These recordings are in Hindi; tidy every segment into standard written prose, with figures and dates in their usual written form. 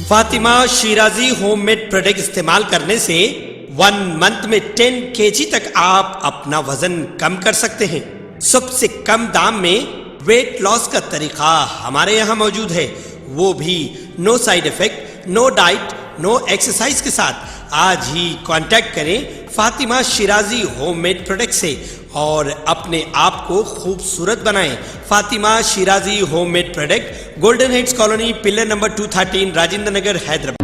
फातिमा शिराजी होममेड प्रोडक्ट इस्तेमाल करने से 1 मंथ में 10 kg तक आप अपना वजन कम कर सकते हैं। सबसे कम दाम में वेट लॉस का तरीका हमारे यहाँ मौजूद है, वो भी no side effect, no diet, no exercise के साथ। आज ही कांटेक्ट करें फातिमा शिराजी होममेड प्रोडक्ट से और अपने आप को खूबसूरत बनाएं। Fatima Shirazi homemade product, golden heads colony, pillar number 213, Rajendra Nagar, Hyderabad.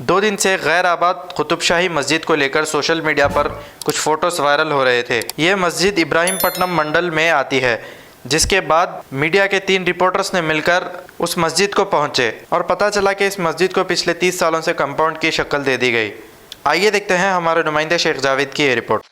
2 दिन से गैर आबाद कुतुबशाही मस्जिद को लेकर सोशल मीडिया पर कुछ फ़ोटोज़ वायरल हो रहे थे। ये मस्जिद इब्राहिमपट्टनम मंडल में आती है, जिसके बाद मीडिया के 3 रिपोर्टर्स ने मिलकर उस मस्जिद को पहुंचे और पता चला कि इस मस्जिद को पिछले 30 सालों से कंपाउंड की शक्ल दे दी गई। आइए देखते हैं हमारे नुमाइंदे शेख जावेद की ये रिपोर्ट।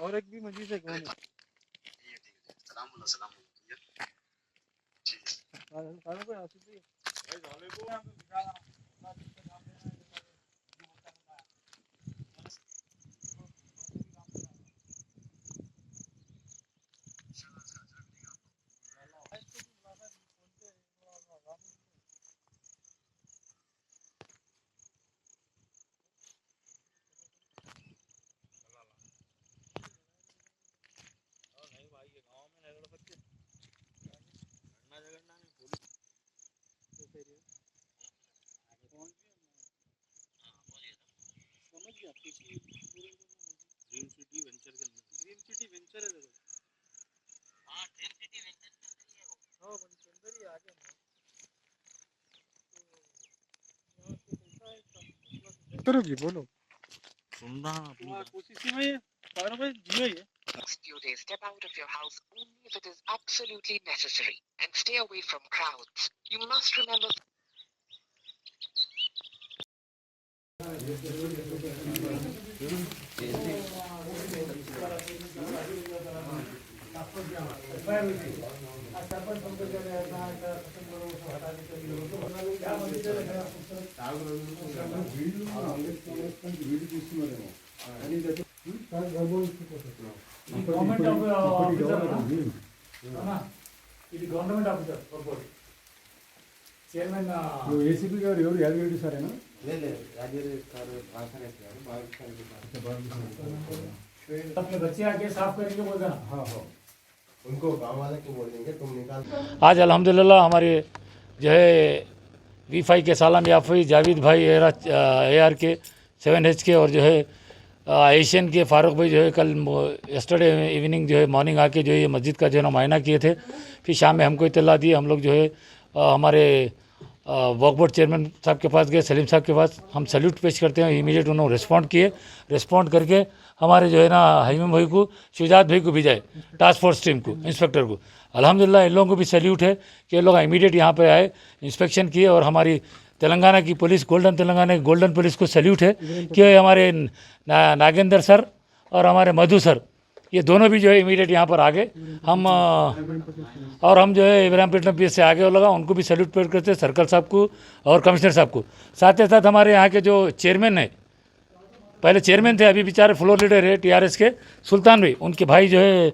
और एक भी मस्जिद है कौन है? ड्रीम सिटी वेंचर के अंदर, ड्रीम सिटी वेंचर है। हाँ, ड्रीम सिटी वेंचर के अंदर ही है वो। हाँ, के अंदर ही आगे ना। तो यहाँ पे कैसा है? करो जी, बोलो। सुनना कोशिश में सारा भाई जियो ही है। You day step out of your house only if it is absolutely necessary and stay away from crowds. You must remember government officer purpose chairman ACP గారు ఎవరు యాదగిరి సారేనా? अपने बच्चे आके साफ करेंगे बोल देना। हाँ हाँ, उनको गाँव वाले को बोल देंगे तुम निकाल। आज अल्हम्दुलिल्लाह हमारे जो है V5 के सालाम याफी जावेद भाई AR के 7H के और जो है एशियन के फारूक भाई जो है कल यस्टरडे इवनिंग जो है मॉर्निंग आके जो है ये मस्जिद का जो है ना मायना किए थे। फिर शाम में हमको इत्तला दी, हम लोग जो है हमारे वक्फ बोर्ड चेयरमैन साहब के पास गए, सलीम साहब के पास। हम सैल्यूट पेश करते हैं, इमीडिएट उन्होंने रिस्पॉन्ड किए। रिस्पॉन्ड करके हमारे जो है ना हईम भाई को, शुजात भाई को भेजाए, टास्क फोर्स टीम को, इंस्पेक्टर को। अल्हम्दुलिल्लाह इन लोगों को भी सैल्यूट है कि ये लोग इमीडिएट यहाँ पे आए, इंस्पेक्शन किए। और हमारी तेलंगाना की पुलिस, गोल्डन तेलंगाना की गोल्डन पुलिस को सैल्यूट है कि हमारे नागेंद्र सर और हमारे मधु सर, ये दोनों भी जो है इमीडिएट यहाँ पर आ गए। हम जो है इब्राहिमपट्टनम पीएस से आगे लगा, उनको भी सैल्यूट पेश करते हैं, सर्कल साहब को और कमिश्नर साहब को। साथ ही साथ हमारे यहाँ के जो चेयरमैन है, पहले चेयरमैन थे, अभी बेचारे फ्लोर लीडर है TRS के, सुल्तान भाई, उनके भाई जो है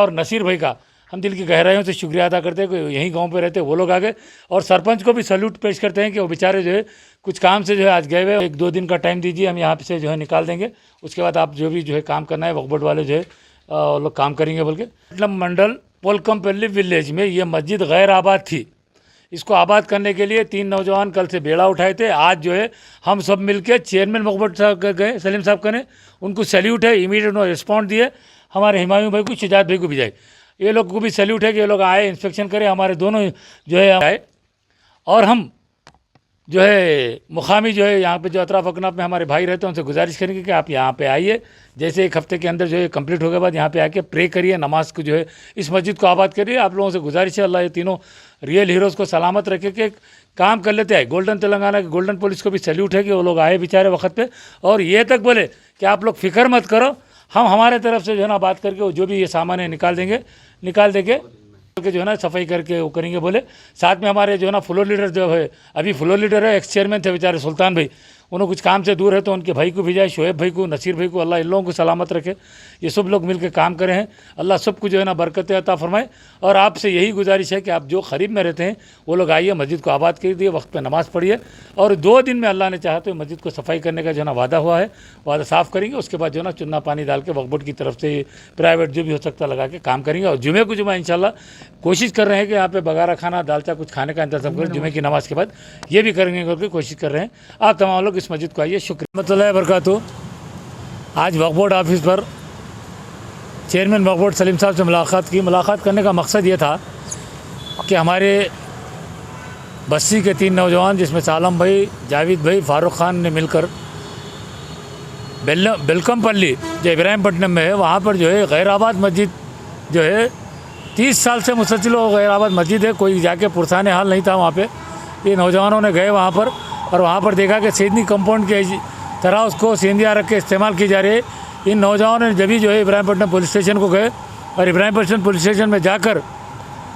और नसीर भाई का हम दिल की गहराइयों से शुक्रिया अदा करते हैं कि यहीं गांव पे रहते वो लोग आ गए। और सरपंच को भी सैल्यूट पेश करते हैं कि वो बेचारे जो है कुछ काम से जो है आज गए हुए, 1-2 दिन का टाइम दीजिए, हम यहाँ से जो है निकाल देंगे। उसके बाद आप जो भी जो है काम करना है वक्फ बोर्ड वाले जो है लोग काम करेंगे बोल के। मंडल पोलकमपल्ली विलेज में ये मस्जिद गैर आबाद थी। इसको आबाद करने के लिए 3 नौजवान कल से बेड़ा उठाए थे। आज जो है हम सब मिलकर चेयरमैन वक्फ बोर्ड साहब गए, सलीम साहब का ने, उनको सैल्यूट है, इमीडिएट उन्होंने रिस्पॉन्ड दिए। हमारे हिमायू भाई को, शुजात भाई को भी जाए, ये लोग को भी सैल्यूट है कि ये लोग आए, इंस्पेक्शन करें, हमारे दोनों जो है आए। और हम जो है मुकामी जो है यहाँ पे जो अतराफ अकनाफ में हमारे भाई रहते हैं उनसे गुजारिश करेंगे कि आप यहाँ पे आइए, जैसे एक हफ्ते के अंदर जो है कंप्लीट होने के बाद यहाँ पे आके प्रे करिए, नमाज को जो है इस मस्जिद को आबाद करिए। आप लोगों से गुजारिश है, अल्लाह ये तीनों रियल हीरोज़ को सलामत रखे कि काम कर लेते हैं। गोल्डन तेलंगाना की गोल्डन पुलिस को भी सैल्यूट है कि वो लोग आए बेचारे वक्त पे, और ये तक बोले कि आप लोग फिक्र मत करो, हम हमारे तरफ से जो है ना बात करके वो जो भी ये सामान है निकाल देंगे के जो है ना सफाई करके वो करेंगे बोले। साथ में हमारे जो है ना फ्लोर लीडर जो है, अभी फ्लोर लीडर है, एक्स चेयरमैन थे बेचारे सुल्तान भाई, उन्होंने कुछ काम से दूर है तो उनके भाई को भेजा, शोएब भाई को, नसीर भाई को, अल्लाह इन लोगों को सलामत रखे। ये सब लोग मिलकर काम करे हैं, अल्लाह सबको जो है ना बरकत अता फरमाए। और आपसे यही गुजारिश है कि आप जो करीब में रहते हैं वो लोग आइए, मस्जिद को आबाद कर दिए, वक्त पे नमाज़ पढ़िए, और 2 दिन में अल्लाह ने चाहा तो मस्जिद को सफाई करने का जो है ना वादा हुआ है, वादा साफ़ करेंगे। उसके बाद जो है ना चुना पानी डाल के वक्फ बोर्ड की तरफ से प्राइवेट जो भी हो सकता लगा के काम करेंगे। और जुमे को जुमा इंशाल्लाह कोशिश कर रहे हैं कि यहाँ पे बगारा खाना, दालचा कुछ खाने का इंतजाम करें जुमे की नमाज़ के बाद, ये भी करेंगे करके कोशिश कर रहे हैं। आप तमाम लोग इस मस्जिद को आइए। शुक्रिया रहमतुल्लाहि बरकातहू। आज वक्फ बोर्ड ऑफिस पर चेयरमैन वक्फ बोर्ड सलीम साहब से मुलाकात करने का मकसद ये था कि हमारे बस्ती के 3 नौजवान, जिसमें सालम भाई, जावेद भाई, फारूक खान ने मिलकर बेलकमपल्ली जो इब्राहिमपट्टनम में है, वहाँ पर जो है गैराबाद मस्जिद जो है 30 साल से मुसलसिल गैराबाद मस्जिद है, कोई जाके पुरसाने हाल नहीं था वहाँ पे। ये नौजवानों ने गए वहाँ पर और वहाँ पर देखा कि सेंधनी कंपाउंड के तरह उसको सेंधिया रख के इस्तेमाल की जा रही है। इन नौजवानों ने जब भी जो है इब्राहिमपट्टनम पुलिस स्टेशन को गए और इब्राहिमपट्टनम पुलिस स्टेशन में जाकर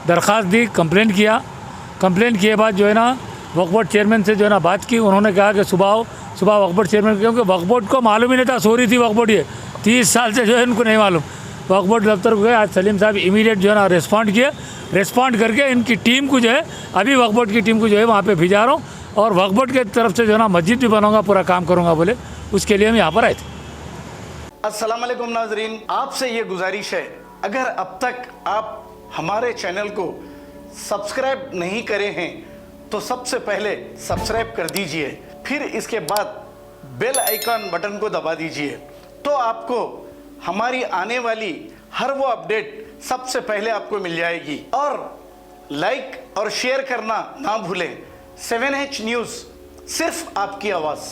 दरख्वास्त दी, कंप्लेंट किए बाद जो है ना वक्फ बोर्ड चेयरमैन से जो है ना बात की। उन्होंने कहा कि सुबह वक्फ बोर्ड चेयरमैन, क्योंकि वक्फ बोर्ड को मालूम ही नहीं था, सो रही थी वक्फ बोर्ड, ये 30 साल से जो है इनको नहीं मालूम। वक्फ बोर्ड दफ्तर को गए, आज सलीम साहब इमीडिएट जो है ना रिस्पॉन्ड करके इनकी टीम को जो है, अभी वक्फ बोर्ड की टीम को जो है वहाँ पे भिजा रहा हूँ, और वक्फ बोर्ड की तरफ से जो है ना मस्जिद भी बनाऊंगा, पूरा काम करूँगा बोले, उसके लिए हम यहाँ पर आए थे। अस्सलाम वालेकुम नाजरीन, आपसे ये गुजारिश है, अगर अब तक आप हमारे चैनल को सब्सक्राइब नहीं करे हैं तो सबसे पहले सब्सक्राइब कर दीजिए, फिर इसके बाद बेल आइकन बटन को दबा दीजिए, तो आपको हमारी आने वाली हर वो अपडेट सबसे पहले आपको मिल जाएगी। और लाइक और शेयर करना ना भूलें। 7H न्यूज़, सिर्फ आपकी आवाज़।